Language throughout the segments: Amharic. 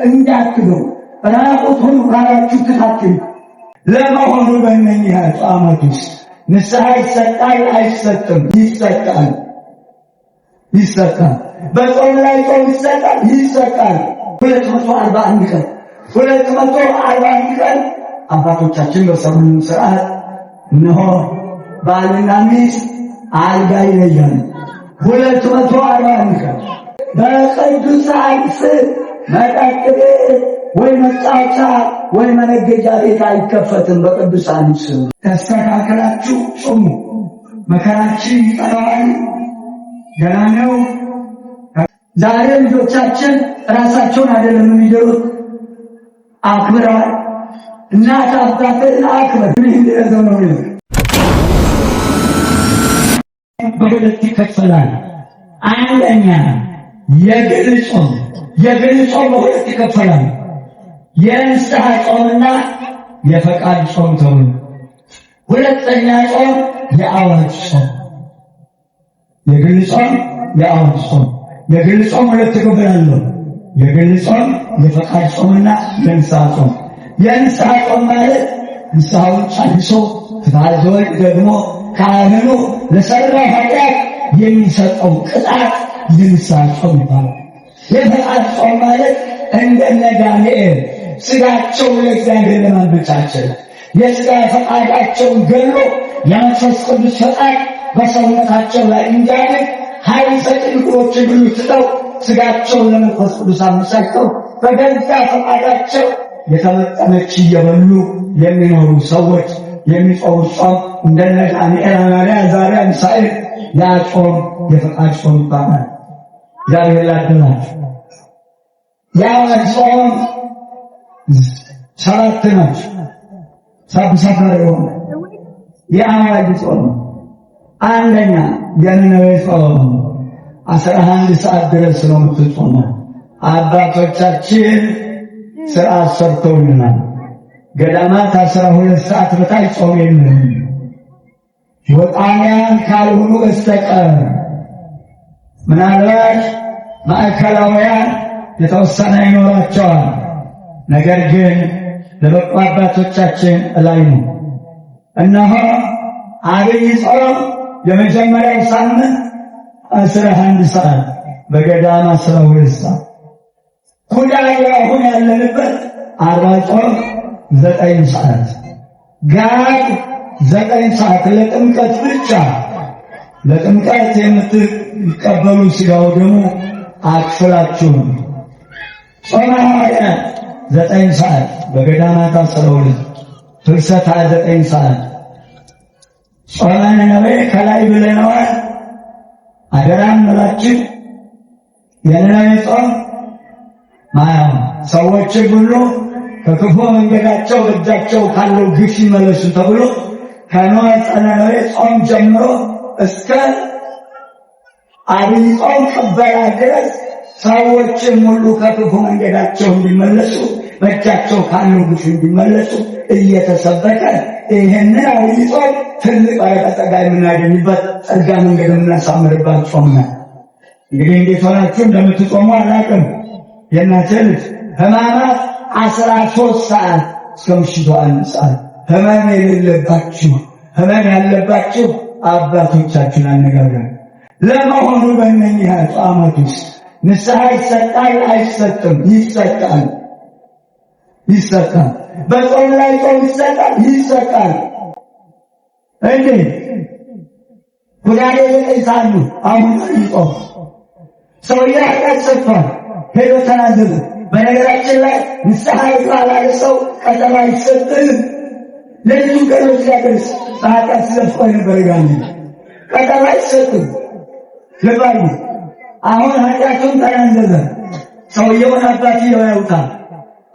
እንዳትሉ ራቁቱን ካላችሁ ትታክሉ። ለመሆኑ በእነኚህ አጽዋማት ውስጥ ንስሐ ይሰጣል አይሰጥም? ይሰጣል። በጾም ላይ ጾም ይሰጣል። 241 ቀን 241 ቀን አባቶቻችን በሰሙን ሥርዓት እነሆ ባልና ሚስት አልጋ ይለያሉ። 241 ቀን በቅዱሳን ስም መጠጥ ቤት ወይ መጫወቻ ወይ መነገጃ ቤት አይከፈትም። በቅዱሳን ስም ተስተካክላችሁ ጾሙ። መከራችን ይጠራዋል። ገና ነው። ዛሬ ልጆቻችን ራሳቸውን አይደለም የሚጀሩት፣ አክብረዋል። እናት አባትን አክብር። ነው በሁለት ይከፈላል። አንደኛ የግል ጾም በሁለት ይከፈላል። የንስሐ ጾምና የፈቃድ ጾም ተብሎ፣ ሁለተኛ ጾም የአዋጅ ጾም። የግል ጾም፣ የአዋጅ ጾም። የግል ጾም ሁለት ይከፈላል። የግል ጾም፣ የፈቃድ ጾምና የንስሐ ጾም። የንስሐ ጾም ማለት ንስሐውን ጨርሶ ትታዘዝ ደግሞ ካህኑ ለሰራው ኃጢአት የሚሰጠው ቅጣት የንስሐ ጾም ይባላል። የፈቃድ ጾም ማለት እንደነ ዳንኤል ስጋቸውን ለእግዚአብሔር ለማንበቻቸው የስጋ ፈቃዳቸውን ገሎ የመንፈስ ቅዱስ ፈቃድ በሰውነታቸው ላይ እንዲያድር ኃይል ሰጪ ምግቦችን ሁሉ ትተው ስጋቸውን ለመንፈስ ቅዱስ አመቻችተው በገዛ ፈቃዳቸው የተመጠነች እየበሉ የሚኖሩ ሰዎች የሚጾሙት ጾም እንደነ ዳንኤል፣ ሐናንያ፣ አዛርያ፣ ሚሳኤል ያ ጾም የፈቃድ ጾም ይባላል። እግዚአብሔር ያድናችሁ። የአዋጅ ጾም 7 ናቸው። ሰፋሪ የሆነ የአዋጅ ጾም አንደኛ የነነዌ ጾም 11 ሰዓት ድረስ ነው የምትጾመው። አባቶቻችን ሥርዓት ሰርተውልናል። ገዳማት 12 ሰዓት በታች ጾም የለም። ወጣንያን ካልሆኑ በስተቀር ምናልባት ማዕከላውያን የተወሰነ ይኖራቸዋል። ነገር ግን ለበቁ አባቶቻችን ላይ ነው። እነሆ አብይ ጾም የመጀመሪያው ሳምንት 11 ሰዓት፣ በገዳም 12 ሰዓት። ኩዳይ አሁን ያለንበት 40 ጾም 9 ሰዓት፣ ጋድ 9 ሰዓት። ለጥምቀት ብቻ ለጥምቀት የምትቀበሉ ሥጋው ደግሞ አክፍላችሁ ጾመ ሐዋርያት 9 ሰዓት፣ በገዳማት 12፣ ፍልሰታ 9 ሰዓት። ጾመ ነነዌ ከላይ ብለነዋል። አደራም ብላችሁ የነነዌ ጾም ሰዎች ሁሉ ከክፉ መንገዳቸው በእጃቸው ካለው ግፍ ይመለሱ ተብሎ ከኖህ ነነዌ ጾም ጀምሮ እስከ አብይ ጾም ቅበላ ድረስ ሰዎችም ሁሉ ከክፉ መንገዳቸው እንዲመለሱ በእጃቸው ካለው ግፍ እንዲመለሱ እየተሰበከ ይህንን አብይ ጾም ትልቅ በረከት ጸጋ የምናገኝበት ጸጋ መንገድ የምናሳምርባት ጾም ነው። እንግዲህ እንዴት ሆናችሁ እንደምትጾሙ አላውቅም። የእናንተ ልጅ ሕማማት 13 ሰዓት እስከ ምሽቱ 1 ሰዓት። ሕመም ያለባችሁ አባቶቻችን አነጋግረን። ለመሆኑ በእነኚህ አጽዋማት ውስጥ ንስሐ ይሰጣል አይሰጥም? ይሰጣል። በጾም ላይ ጾም ይሰጣል። እንዴ ኩዳዴ ይሳሉ አሁን ይጾም ሰውዬ ኃጢአት ሰርቷል፣ ሄዶ ተናዘዘ። በነገራችን ላይ ንስሐ ይባላል ሰው ቀጠሮ አይሰጥም። ለዚህ ገሮች ያደርስ ኃጢአት ስለፈው ነበር ጋር ቀጠሮ አይሰጥም። ለባይ አሁን ኃጢአቱን ተናዘዘ። ሰውየውን አባትየው ያውጣል።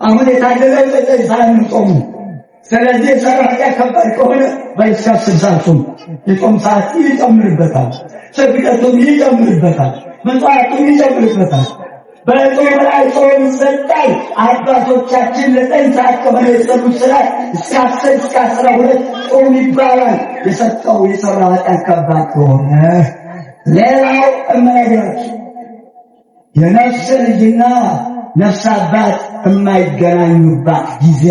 አሁን የታደለው ዘጠኝ ሰዓት ጾሙ። ስለዚህ የሰራው ኃጢአት ከባድ ከሆነ በይስካፍ 60 የጾም ሰዓት ይጨምርበታል፣ ስግደቱም ይጨምርበታል፣ ምጽዋቱም ይጨምርበታል። በጾም ላይ ጾም ይሰጣል። አባቶቻችን 9 ሰዓት ከሆነ የሰሩት ስራት እስከ 10 እስከ 12 ጾም ይባላል። የሰራው ኃጢአት ከባድ ከሆነ ሌላው እመነግራችሁ የነፍስ ልጅና ነፍስ አባት የማይገናኙባት ጊዜ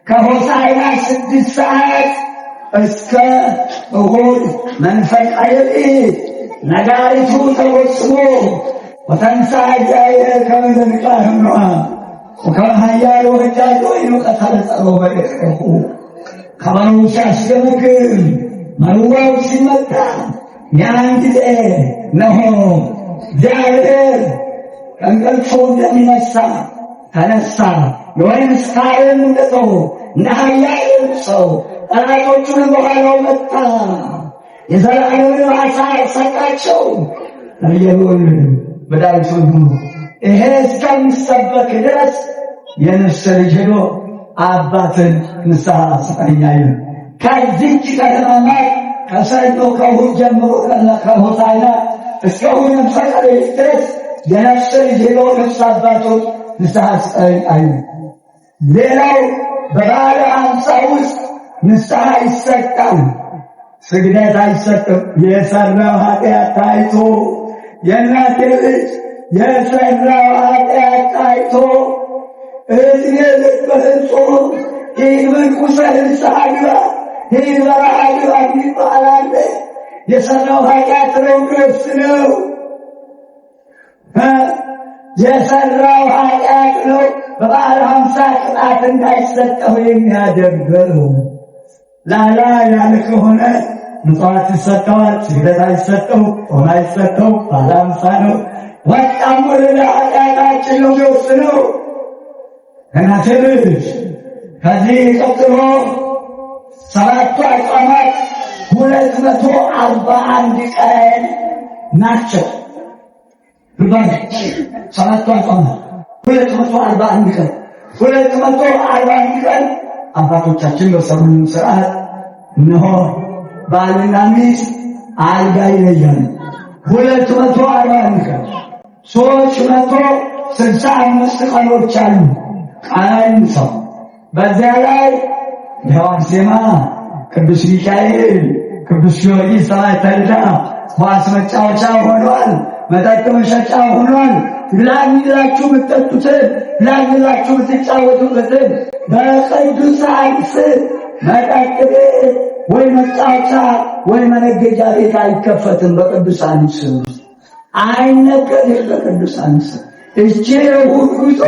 ከሆሳዕና 6 ሰዓት እስከ እሑድ መንፈቀ ሌሊት ነጋሪቱ ተጎስሞ ወተንሥአ እግዚአብሔር ከመ ዘንቃዕ እምነዋም ወከመ ኃያል ወሕጃጅ ወይኑ ቀተለ ጸርዐ በደቂቁ ከበሮው ሲያስገመግም መሩዋው ሲመታ ያን ጊዜ እነሆ እግዚአብሔር ከእንቅልፉ እንደሚነሣ ተነሣ። የወይን ስካርም እንደተው እንደ ኃያል ሰው ጠላቶቹን በኋላው መታ። የዘላለምን አሳር ሰጣቸው። ነቢዩን በዳዊት መዝሙር ይሄ እስከሚሰበክ ድረስ የነፍስ ልጅ ሄዶ አባትን ንስሐ ስጠኝ አይልም። ከዚህች ከተማ ከሰኞ ከእሑድ ጀምሮ ከሆሳዕና እስከ እሑድ መንፈቀ ሌሊት ድረስ የነፍስ ልጅ ሄዶ ነፍስ አባቶች ንስሐ ስጠኝ አይልም። ሌላው በበዓለ ሃምሳ ውስጥ ንስሐ ይሰጣል፣ ስግደት አይሰጥም። የሰራው ኃጢአት ታይቶ የእናቴ ልጅ የሰራው ኃጢአት ታይቶ እድሜ ልክ በፍጹም ይህ መንኩሰህ ንስሐ ግባ፣ ይህ በረሃ ግባ ይባላል። የሰራው ኃጢአት ነው ግስ ነው። የሰራው ኃጢአት ነው በበዓለ ሃምሳ ቅጣት እንዳይሰጠው የሚያደርገው። ላላ ያለ ከሆነ ምጽዋት ይሰጠዋል፣ ስግደት አይሰጠው፣ ጾም አይሰጠው። በዓለ ሃምሳ ነው። ወጣም ወረደ ኃጢአታችን ነው የሚወስነው። እናቴ ልጅ ከዚህ ቀጥሎ 7ቱ አጽዋማት 241 ቀን ናቸው። ልባች 7ቱ አጽዋማት 241 ቀን 241 ቀን አባቶቻችን በሰሩን ሥርዓት እነሆ ባልና ሚስት አልጋ ይለያሉ። 241 ቀን 365 ቀኖች አሉ። ቃል ሰው በዚያ ላይ ሔዋን ዜማ፣ ቅዱስ ሚካኤል፣ ቅዱስ ጊዮርጊስ ሰማዕተ ልዳ ኳስ መጫወቻ ሆኗል። መጠጥ መሸጫ ሆኗል። ብላችሁ የምትጠጡትን ብላችሁ የምትጫወቱበትን በቅዱሳን ስም መጠጥ ቤት ወይ መጫወቻ ወይ መነገጃ ቤት አይከፈትም። በቅዱሳን ስም አይነገድም። በቅዱሳን ስም እቺ እሑድ ጉዞ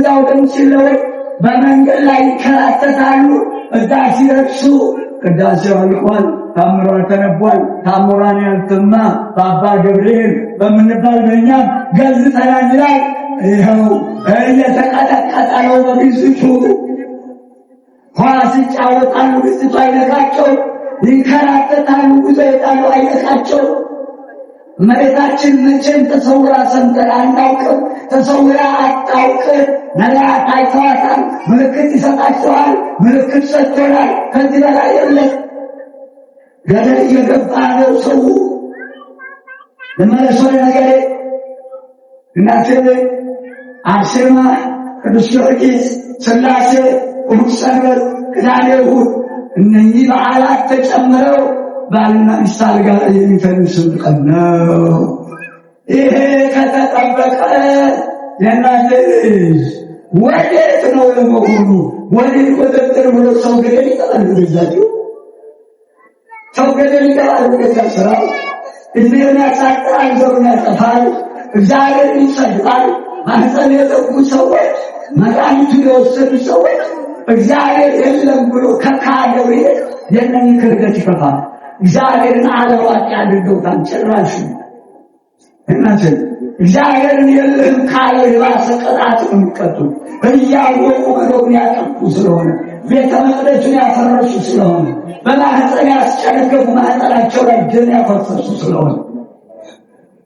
ያው ደም ሲለወጥ በመንገድ ላይ ይከራተታሉ። ቅዳሴ ሲደርሱ ቅዳሴው አልቋል፣ ታምሯን ተነቧል። ታምሯን ያልተማ በአባ ገብርኤል በምንባል በእኛ ገዝተናል ይላል። ይኸው እየተቀጠቀጠ ነው በግዝቱ። ኳስ ይጫወታሉ፣ ግዝቱ አይነካቸው። ይንከራተታሉ፣ ጉዞ ይጣሉ፣ አይነካቸው። መሬታችን መቼም ተሰውራ ሰምተን አናውቅም። ተሰውራ አታውቅም። ነቢያት አይተዋታል፣ ምልክት ይሰጣቸዋል፣ ምልክት ሰጥቶናል። ከዚህ በላይ የለም። ገደል እየገባ ነው ሰው። ለመለሶ ነገሬ እናቴ አርሴማ፣ ቅዱስ ጊዮርጊስ፣ ሥላሴ፣ እሑድ ሰንበት፣ ቅዳሜ እሑድ እነኚህ በዓላት ተጨምረው ባልና ሚስት አልጋ ላይ የሚተኙበት ቀን ነው። ይሄ ከተጠበቀ የእናቴ ልጅ ወዴት ነው ለመሆኑ? ወዴት ቁጥጥር ብሎ ሰው ገደል ይገባል። በዛችሁ ሰው ገደል ይገባል። በዛ ስራው እድሜውን ያሳጥራል፣ ዘሩን ያጠፋል፣ እግዚአብሔር ይሰድባል። ማህፀን የጠቡ ሰዎች፣ መድኃኒቱን የወሰዱ ሰዎች እግዚአብሔር የለም ብሎ ከካደው የእነኝህ ክህደት ይከፋል። እግዚአብሔርን አላዋቂ አድርገውታል። ጭራሽ እናችን እግዚአብሔርን የለህም ካለው የባሰ ቅጣት ነው የሚቀጡት። እያወቁ መኖሩን ያጠፉ ስለሆነ፣ ቤተ መቅደሱን ያፈረሱ ስለሆነ፣ በማህፀን ያስጨነገፉ ማህፀናቸው ላይ ደም ያፈሰሱ ስለሆነ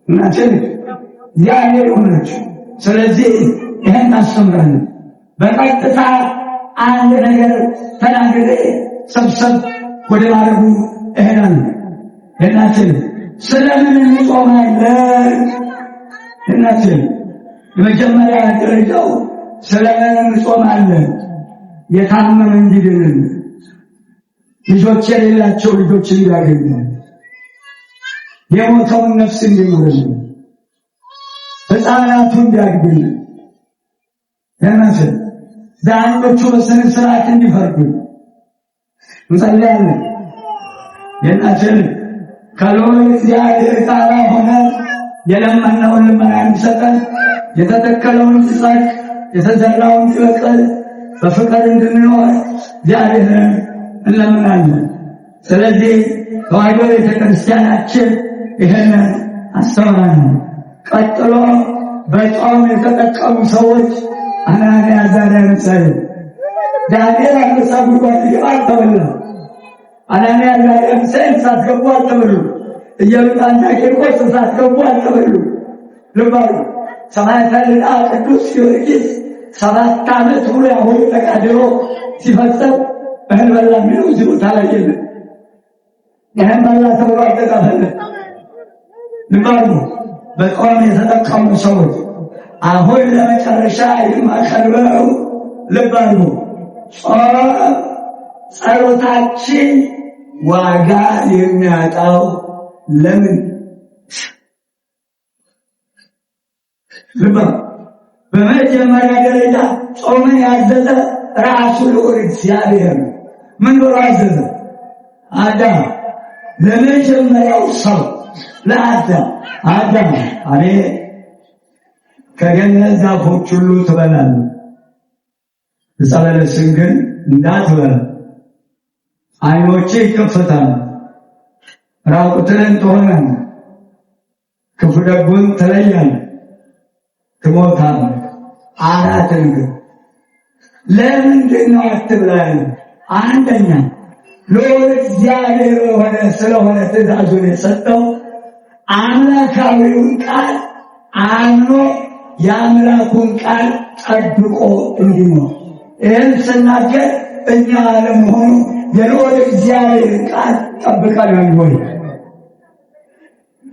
እናችን እግዚአብሔር ሆነች። ስለዚህ ይህን አስተምረን በቀጥታ አንድ ነገር ተናግሬ ሰብሰብ ወደ ማድረጉ እሄዳለሁ። እናችን ስለምን እንጾማለን? እናችን የመጀመሪያ ደረጃው ስለምን እንጾማለን? የታመመ እንዲድን፣ ልጆች የሌላቸው ልጆች እንዲያገኙ፣ የሞተውን ነፍስ እንዲምርልን፣ ሕፃናቱ እንዲያድጉልን፣ ለማሰብ ዳኞቹ በስነ ስርዓት እንዲፈርዱ እንጸልያለን። የናችን ከሎል እግዚአብሔር ቃል ሆነ የለመነውን ልመና እንዲሰጠን የተተከለውን ጽድቅ የተዘራውን በቀል በፍቅር እንድንኖር እግዚአብሔርን እንለምናለን። ስለዚህ ተዋሕዶ ቤተክርስቲያናችን ይህንን አስተምራናል። ቀጥሎ በጾም የተጠቀሙ ሰዎች አናንያ አዛርያ ሚሳኤል ዳንኤል አንበሳ ጉድጓድ ሊገባ አልተበላ። አናንያ አዛርያ ሚሳኤል ሳትገቡ አልተበሉ። ኢዮብና ቂርቆስ ሳትገቡ አልተበሉ። ልብ አድርጉ። ሰማዕታተ ቅዱስ ጊዮርጊስ 7 ዓመት ሙሉ ያሁን ተቃድሮ ሲፈጸም እህል በላ የሚለው እዚህ ቦታ ላይ የለም። ይህን በላ ተብሎ አልተጻፈም። ልብ አድርጉ። በጾም የተጠቀሙ ሰዎች አሁን ለመጨረሻ የማቀርበው ልብ አድርጉ። ጾም ጸሎታችን ዋጋ የሚያጣው ለምን? ልብ በመጀመሪያ ደረጃ ጾምን ያዘዘ ራሱ ልዑል እግዚአብሔር ነው። ምን ብሎ አዘዘ? አዳም ለመጀመሪያው ሰው ለአዳም አዳም አቤት ከገነት ዛፎች ሁሉ ትበላለህ፣ ዕፀ በለስን ግን እንዳትበላ፣ ዓይኖችህ ይከፈታሉ፣ ራቁትህን ትሆናለህ፣ ክፉ ደጉን ትለያለህ፣ ትሞታለህ። አራትን ግን ለምንድን ነው አትብላ? አንደኛ ልዑል እግዚአብሔር ስለሆነ ትእዛዙን የሰጠው አምላካዊውን ቃል አምኖ የአምላኩን ቃል ጠብቆ እንዲኖር። ይህን ስናገር እኛ ለመሆኑ የልዑል እግዚአብሔርን ቃል ጠብቀናል ወይ?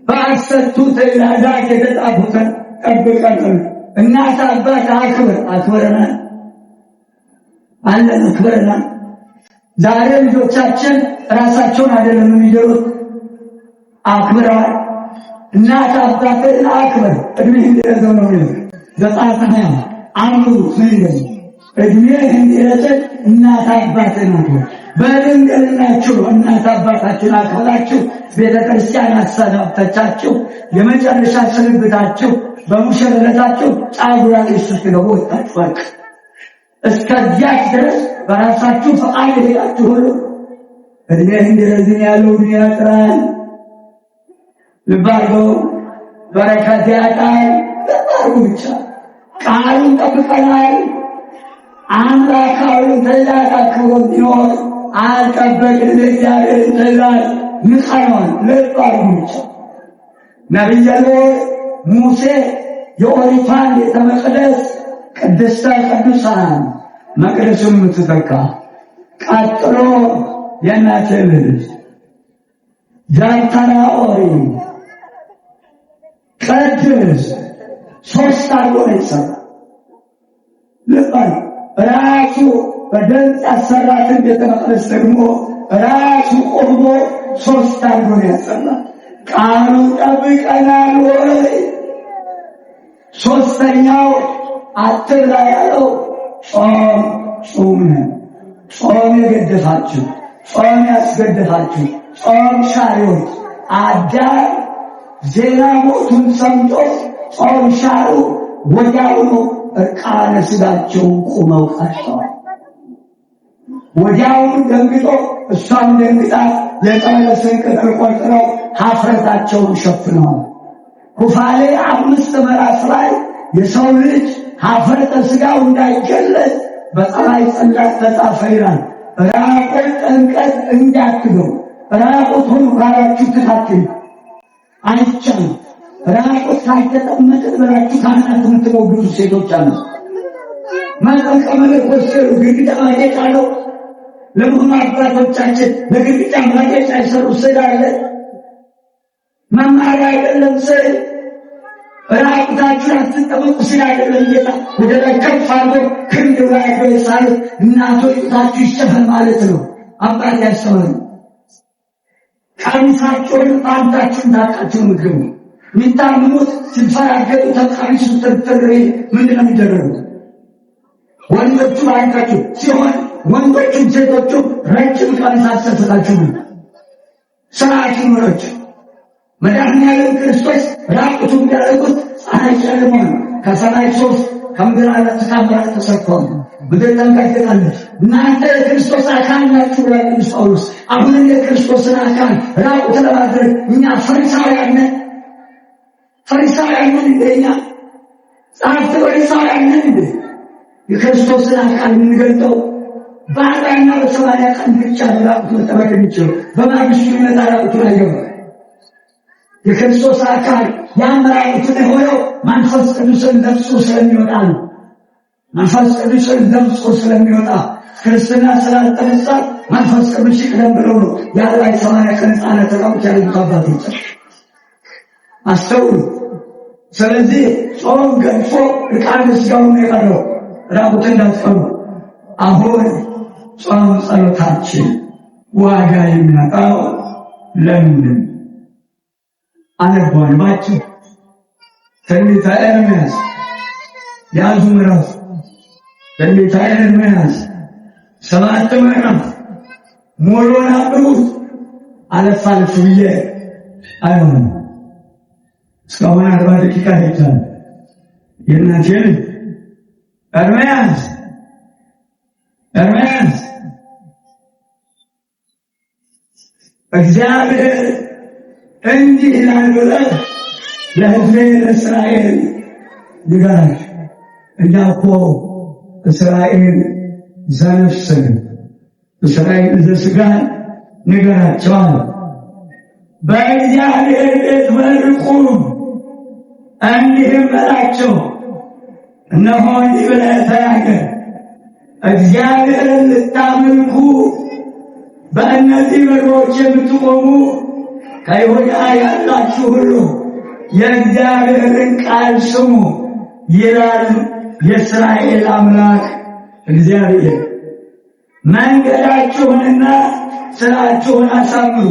በ10ቱ ትእዛዛት የተጻፉትን ጠብቀናል? እናት አባት አክብረናል አለን አክብረናል። ዛሬ ልጆቻችን ራሳቸውን አይደለም የሚጀሩት፣ አክብረዋል። እናት አባትን አክብር እድሜህ እንዲረዘም ነው የሚለው ዘጸአት 20 አንብቡ። ምን ይላል? እድሜህ እንዲረዘም እናት አባትን አክብር። በድንግልናችሁ እናት አባታችሁን አክብራችሁ ቤተክርስቲያን አሰናብታችሁ የመጨረሻ ስንብታችሁ በሙሽርነታችሁ ጫጉላ ላይ ስትገቡ ወጣችኋል። እስከዚያች ድረስ በራሳችሁ ፈቃድ ሄዳችሁ ሁሉ እድሜህ እንዲረዝም ያለው እድሜ ያጥራል። ልብ አድርገው በረከት ያጣል። ልብ አድርጉ ብቻ ቃሉን ጠብቀናል። አምላካዊውን ትእዛዝ አክብሮ ቢኖር አልጠበቅን። እግዚአብሔርን ትእዛዝ ንቀነዋል። ልብ አድርጉ ብቻ ነቢየ ሙሴ የኦሪቷን ቤተ መቅደስ ቅድስተ ቅዱሳን መቅደሱን የምትተካ ቀጥሎ የእናቴ ልጅ ዛንታና ኦሪት ቅድስ 3 አድርጎ ነው የሰራ። ልብ ራሱ በድንቅ ያሰራትን ቤተ መቅደስ ደግሞ ራሱ ቆሞ 3 አድርጎ ነው ያሰራ። ቃሉን ጠብቀናል ወይ? ሶስተኛው አትብላ ያለው ጾም ነው። ጾም የገደፋችሁ፣ ጾም ያስገደፋችሁ፣ ጾም ሻሪዎች አዳም ዜና ሞቱን ሰምቶ ጾም ሻሩ። ወዲያውኑ እርቃነ ሥጋቸውን ቁመው ቀርተዋል። ወዲያውኑ ደንግጦ እሷም ደንግጣ የዕፀ በለስን ቅጠል ቆርጥረው ኀፍረታቸውን ሸፍነዋል። ኩፋሌ 5 ምዕራፍ ላይ የሰው ልጅ ኀፍረተ ሥጋው እንዳይገለጥ በፀሐይ ጽላት ተጻፈ ይላል። ራቁት ጥምቀት እንዳትገቡ፣ ራቁት ሁኑ ካላችሁ ትታትሉ አይቻልም። ራቁት ካልተጠመቅን ብላችሁ ካህናት የምትሞግቱ ሴቶች አሉ። መጥምቀ መለኮት ግድግዳ ማጌጫ ነው። ለመሆኑ አባቶቻችን ለግድግዳ ማጌጫ የሰሩ ስዕል አለ? መማሪያ አይደለም ስዕል። ራቁታችሁን አትጠመቁ ሲል አይደለም ጌታ ወደ ላይ ከፍ አድርጎ ክንድ ላይ ሳለ እናቶች ጡታችሁ ይሸፈን ማለት ነው። አባት ያስተምሩ። ቀሚሳችሁን ጣንታችሁን ታጥቃችሁ ምግቡ የሚታምኑት ሲፈራገጡ ተቀሚሱ ትርትር ምንድን ነው የሚደረጉት? ወንዶቹ ባንካችሁ ሲሆን ወንዶቹም ሴቶቹም ረጅም ቀሚስ አሰፍታችሁ ስርዓት ይኖራችሁ። መድኃኒዓለም ክርስቶስ ራቁቱን ቢያደርጉት ፀሐይ ጨልሞ ነው። ከሰማይ ሶስት ከምድር አራት ታምራት ተሰርተዋል። ምድር ተንቀጥቅጣለች። እናንተ የክርስቶስ አካል ናችሁ ብሏል ቅዱስ ጳውሎስ። አሁንም የክርስቶስን አካል ራቁት ለማድረግ እኛ ፈሪሳውያን ነን። ፈሪሳውያን ነን እንደኛ ጸሐፍት ፈሪሳውያን ነን እንደ የክርስቶስን አካል የምንገልጠው በአርባና በሰማንያ ቀን ብቻ ራቁት መጠበቅ የሚችለው በማግስቱ ይመጣ ራቁቱን አይገባም። የክርስቶስ አካል ያመራቁትን የሆነው መንፈስ ቅዱስን ለብሶ ስለሚወጣ ነው። መንፈስ ቅዱስን ለብሶ ስለሚወጣ ክርስትና ስላልተነሳ መንፈስ ቅዱስ ይቅደም ብለው ነው የአርባና ሰማንያ ቀን ሕፃናት ተቀብተው ያሉት አባቶች። አስተውሉ። ስለዚህ ጾም ገንፎ ዕቃነ ሥጋውን የቀረው ራቁት እንዳትቀሩ። አሁን ጾም ጸሎታችን ዋጋ የሚያጣው ለምን? አነባንባችሁ ትንቢተ ኤርምያስ ያዙ። ምዕራፍ ትንቢተ ኤርምያስ 7 ምዕራፍ ሙሉውን አንብቡት። አለፍ አለፍ ብዬ አይሆንም። እስካሁን 40 ደቂቃ ሄጃለሁ። የእናቴን ኤርምያስ እግዚአብሔር እንዲህ ይላል ብለህ ለሕዝቤ ለእስራኤል ንገራቸው። እኛ እኮ እስራኤል ዘነፍስን እስራኤል ዘሥጋን ንገራቸዋል። በእግዚአብሔር ቤት በር ቁሙ፣ እንዲህም በላቸው፣ እነሆ እንዲህ ብለህ ተናገር፣ እግዚአብሔርን ልታመልኩ በእነዚህ በሮች የምትቆሙ ከይሁዳ ያላችሁ ሁሉ የእግዚአብሔርን ቃል ስሙ ይላል የእስራኤል አምላክ እግዚአብሔር። መንገዳችሁንና ሥራችሁን አሳምሩ።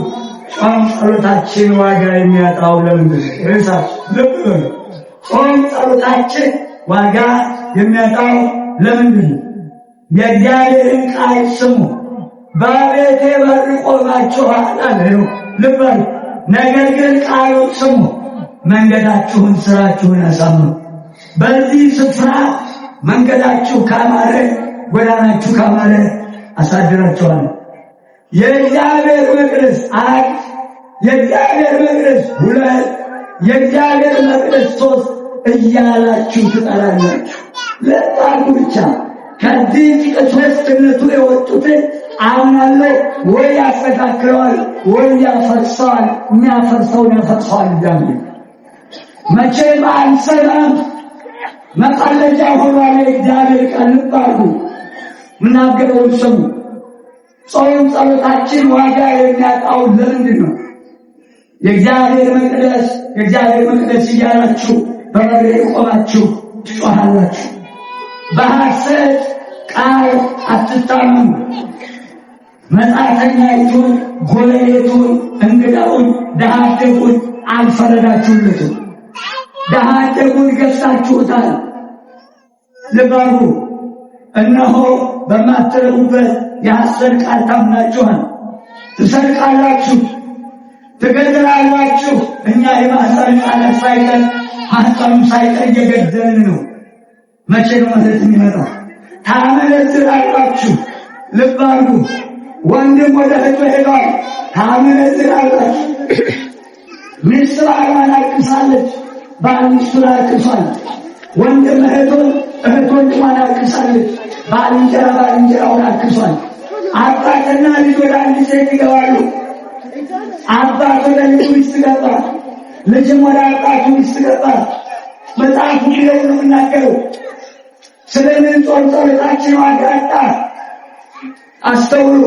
ጾም ጸሎታችን ዋጋ የሚያጣው ለምንድን ነው? ርዕሳችን ልብ በሉ። ጾም ጸሎታችን ዋጋ የሚያጣው ለምንድን ነው? የእግዚአብሔርን ቃል ስሙ። በቤቴ በር ቆማችኋል አለ። ልብ በሉ። ነገር ግን ቃሉን ስሙ፣ መንገዳችሁን ሥራችሁን አሳምሩ። በዚህ ስፍራ መንገዳችሁ ካማረ ጎዳናችሁ ካማረ አሳድራችኋል። የእግዚአብሔር መቅደስ 1፣ የእግዚአብሔር መቅደስ 2፣ የእግዚአብሔር መቅደስ 3 እያላችሁ ትጠራላችሁ። ለጣሉ ብቻ ከዚህ ቅጽበትነቱ የወጡትን አምናለሁ ወይ ያስተካክለዋል ወይ ያፈርሰዋል። የሚያፈርሰውን ያፈርሰዋል። እያለ መቼም አንሰማም። መቃለጃ ሆኗል የእግዚአብሔር ቃል። ልብ አድርጉ፣ ምናገረውን ስሙ። ጾም ጸሎታችን ዋጋ የሚያጣው ለምንድን ነው? የእግዚአብሔር መቅደስ እያላችሁ በበሬ ቆማችሁ ትጮኻላችሁ። በሐሰት ቃል አትታመኑ። መጻተኛይቱን፣ ጎረቤቱን፣ እንግዳውን፣ ድሀ አደጉን አልፈረዳችሁለትም። ድሀ አደጉን ገዝታችሁታል። ልብ አድርጉ። እነሆ በማትረቡበት የሐሰት ቃል ታምናችኋል። ትሰርቃላችሁ፣ ትገድላላችሁ። እኛ የማኅፀን ቃላት ሳይቀር ማኅፀኑም ሳይቀር እየገደልን ነው። መቼ ነው ማለት የሚመጣው? ታመነዝራላችሁ። ልብ አድርጉ። ወንድም ወደ እህቱ ሄዷል። ታመነዝራላችሁ። ሚስት ባሏን አልቅሳለች፣ ባል ሚስቱን አልቅሷል። ወንድም እህቱን፣ እህት ወንድሟን አልቅሳለች፣ ባልንጀራውን አልቅሷል። አባትና ልጅ ወደ አንድ ሴት ይገባሉ። አባት ወደ ልጁ ሚስት ገባ፣ ልጅም ወደ አባቱ ሚስት ገባ። መጽሐፉ ቢለው ነው የምናገረው። ስለምን ጾም ጸሎታችን ዋጋ አጣ? አስተውሉ።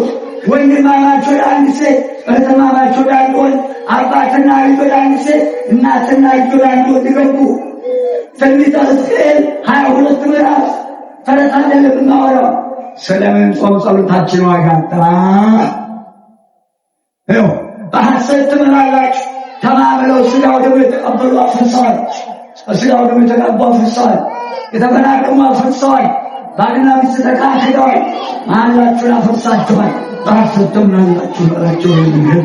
ወንድማማች ወደ አንድ ሴት፣ እህትማማች ወደ አንድ ወንድ፣ አባትና ልጅ ወደ አንድ ሴት፣ እናትና ልጅ ወደ አንድ ወንድ ገቡ። ትንቢተ ሕዝቅኤል 22 ምዕራፍ ተረት አይደለም የማወራው። ስለምን ጾም ጸሎታችን ዋጋ አጣ? ይኸው በሐሰት ትምላላችሁ። ተማምለው ሥጋው ደግሞ የተቀበሉ አፍርሰዋል። ሥጋው ደግሞ የተቀቡ አፍርሰዋል። የተመናቀሙ አፍርሰዋል። ባልና ሚስት ተካሂደዋል። መሐላችሁን አፈርሳችኋል። በሐሰትም ናላችሁ በላቸው የሚል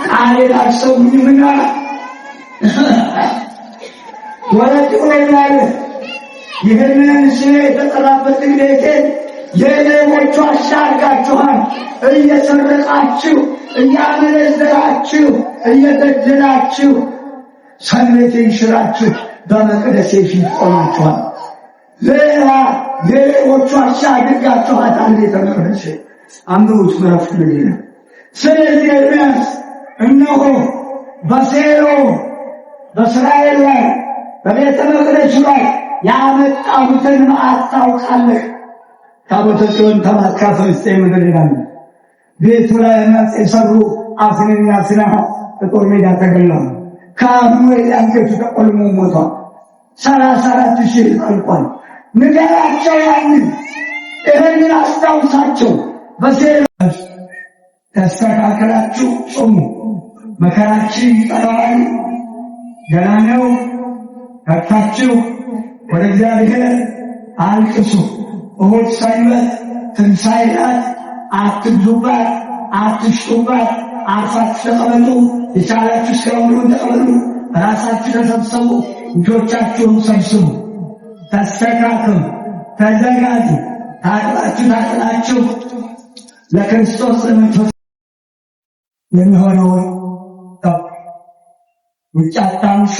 ቃሌን አልሰሙኝምና ወረድ ብሎኛል። ይህንን ስሜ የተጠራበትን ቤቴን የሌቦቹ ዋሻ አድርጋችኋል። እየሰረቃችሁ፣ እያመነዘራችሁ፣ እየገደላችሁ ሰንበቴን ሽራችሁ በመቅደሴ ፊት ቆማችኋል። ሌላ የሌቦቹ ዋሻ አድርጋችኋታል ቤተ መቅደሴ። አንብቡት ምዕራፍ ነው። ስለዚህ ኤርምያስ እነሆ በሴሎ በእስራኤል ላይ በቤተ መቅደሱ ላይ ያመጣሁትን መዓት ታውቃለህ። ታቦተ ጽዮን ተማርካ ፍልስጤም ምድር ይላል። ቤቱ ላይ አመፅ የሰሩ አፍኒንና ፊንሐስ በጦር ሜዳ ተገለሉ። ካህኑ አንገቱ ተቆልሞ ሞቷል። 34,000 አልቋል። ንገራቸው፣ ያንን ይህንን አስታውሳቸው። በሴሎ ተስተካከላችሁ ጾሙ፣ መከራችን ይጠራዋል፣ ገና ነው። ከታችሁ ወደ እግዚአብሔር አልቅሱ። እሑድ ሰንበት ትንሣኤ ናት። አትግዙባት፣ አትሽጡባት፣ አርፋችሁ ተቀመጡ። የቻላችሁ እስከሙሉን ተቀመጡ። ራሳችሁ ተሰብሰቡ፣ ልጆቻችሁን ሰብስቡ፣ ተስተካከሉ፣ ተዘጋጁ። ታጥባችሁ ታጥናችሁ ለክርስቶስ ለመንፈስ የሚሆነውን ጠብ ውጭ አታምሹ።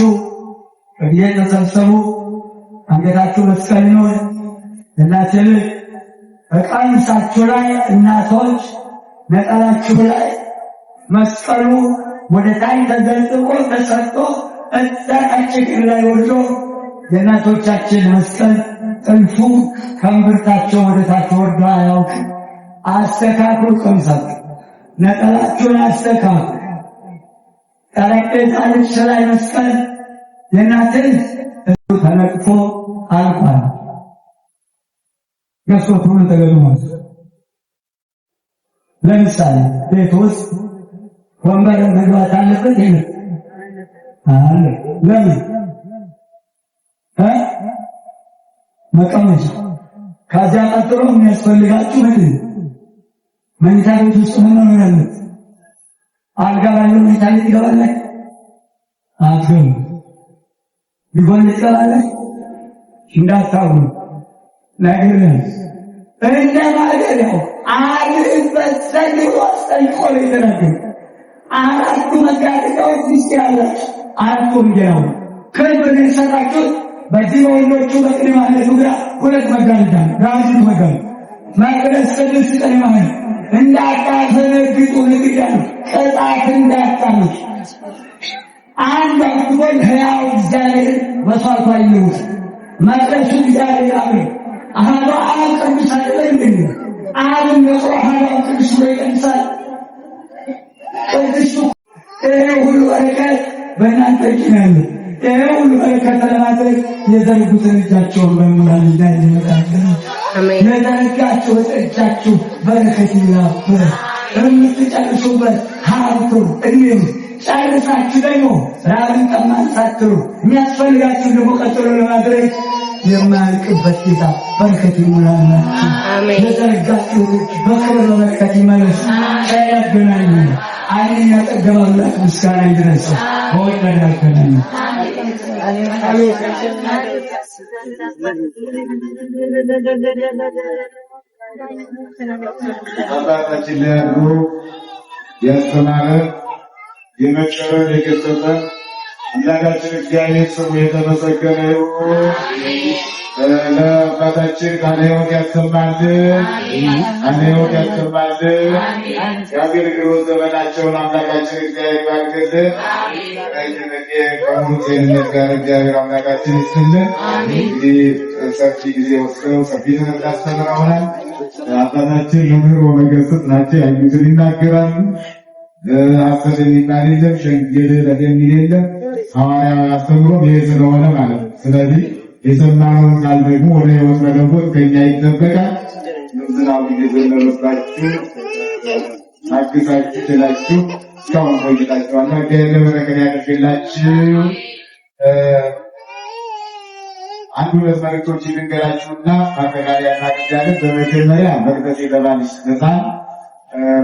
በጊዜ ተሰብሰቡ። አንገታችሁ መስቀል ይኖር። እናትል በቀሚሳችሁ ላይ እናቶች ነጠላችሁ ላይ መስቀሉ ወደ ታች ተዘልጥቆ ተሰርቶ እዛቃችን ላይ ወርዶ የእናቶቻችን መስቀል ጥልፉ ከእምብርታቸው ወደ ታች ወርዶ አያውቅም። አስተካክሉ። ቀሚሳችሁ ነጠላችሁን አስተካክሉ። ጠረጴዛ ልብስ ላይ መስቀል የእናትን እሱ ተነቅፎ አልቋል። መስኮት ሁሉ ተገድሟል። ለምሳሌ ቤት ውስጥ ወንበር መግባት አለበት ይሄ አለ። ለምን መቀመጫ። ከዚያ ቀጥሎ የሚያስፈልጋችሁ ምንድን ነው? መኝታ ቤት ውስጥ ምን ነው ያለው? አልጋ ባለው መኝታ ቤት ይገባል አትገቡ። ሊሆን ይችላል እንዳታውቁ ነገር እንደ ማደሪያው አልበት ዘንድ ወሰንቆ ይደረግ። አራቱ መጋረጃዎች ይስያላል። አራቱ እንዲያው ከብር የሰራችሁት በዚህ ወንዶቹ በቅድመ ማለቱ ግራ ሁለት መጋረጃ ራሱ መጋረጃ መቅደስ ቅዱስ ቅድመ ማለቱ እንዳታፈነግጡ ንግዳሉ ቅጣት እንዳታመጡ አንድ አጥቦን ሕያው እግዚአብሔር መስዋዕቱ አይሉት መቅደሱ እግዚአብሔር አብሮ አሃባ ቅዱስ አይደለም። አሁን የቆሃና ቅዱስ ይቀንሳል። ቅዱስ ሁሉ በረከት በእናንተ እጅ ነው። ሁሉ በረከት ለማድረግ የዘረጉትን እጃቸውን በሙላት ላይ ይመጣል። አሜን። ለዘረጋችሁ እጃችሁ በረከት ይላበል። የምትጨርሱበት ሀብቱ እድሜው ጨርሳችሁ ደግሞ ራብን ጠማን ሳትሉ የሚያስፈልጋችሁ ደግሞ ቀጥሎ ለማድረግ የማያልቅበት ጌታ በረከት ይሙላላችሁ። አሜን። ለዘረጋችሁ በክብር በረከት ይመለስ። ያገናኙ አይን ያጠገብ አምላክ ምስጋና ይድረስ። በወደድ ያገናኙ። አባታችን ለያሉ ያስተማረ የመከረ የገሰጸ አምላካችን እግዚአብሔር ስሙ የተመሰገነ ይሁን። ለአባታችን ቃለ ሕይወት ያሰማልን፣ ቃለ ሕይወት ያሰማልን። የአገልግሎት ዘመናቸውን አምላካችን እግዚአብሔር ይባርክልን። ከሙሉ ጤንነት ጋር እግዚአብሔር አምላካችን ይስጥልን። እንግዲህ ሰፊ ጊዜ ወስደው ሰፊ ትምህርት አስተምረውናል። አባታችን መምህር ወመገሰጽ ናቸው። ያዩትን ይናገራሉ። ሐሰት የሚባል የለም፣ ሸንገል የሚል የለም። ሐዋርያዊ አስተምሮ ይሄ ስለሆነ ማለት ነው። ስለዚህ የሰማነውን ቃል ደግሞ ወደ ሕይወት መለወጥ ከኛ ይጠበቃል። ዝናቡ እየዘነበባችሁ አግዛችሁ ችላችሁ እስካሁን ቆይታችኋል። እግዚአብሔር በረከት ያድርግላችሁ። አንድ ሁለት መልዕክቶች ልንገራችሁና ማጠቃለያ እናዘጋጃለን። በመጀመሪያ መቅደስ የተባለች ስጦታ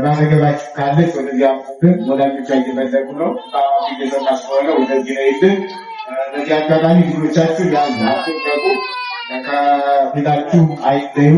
ባጠገባችሁ ካለች ወደዚያ አምጡልን። ወላጆቿ እየፈለጉ ነው። በአሁኑ እየሰማ ስለሆነ ወደዚህ ነው ይልን። በዚህ አጋጣሚ ልጆቻችሁ ያዝ አትንቀቁ፣ ከፊታችሁ አይለዩ።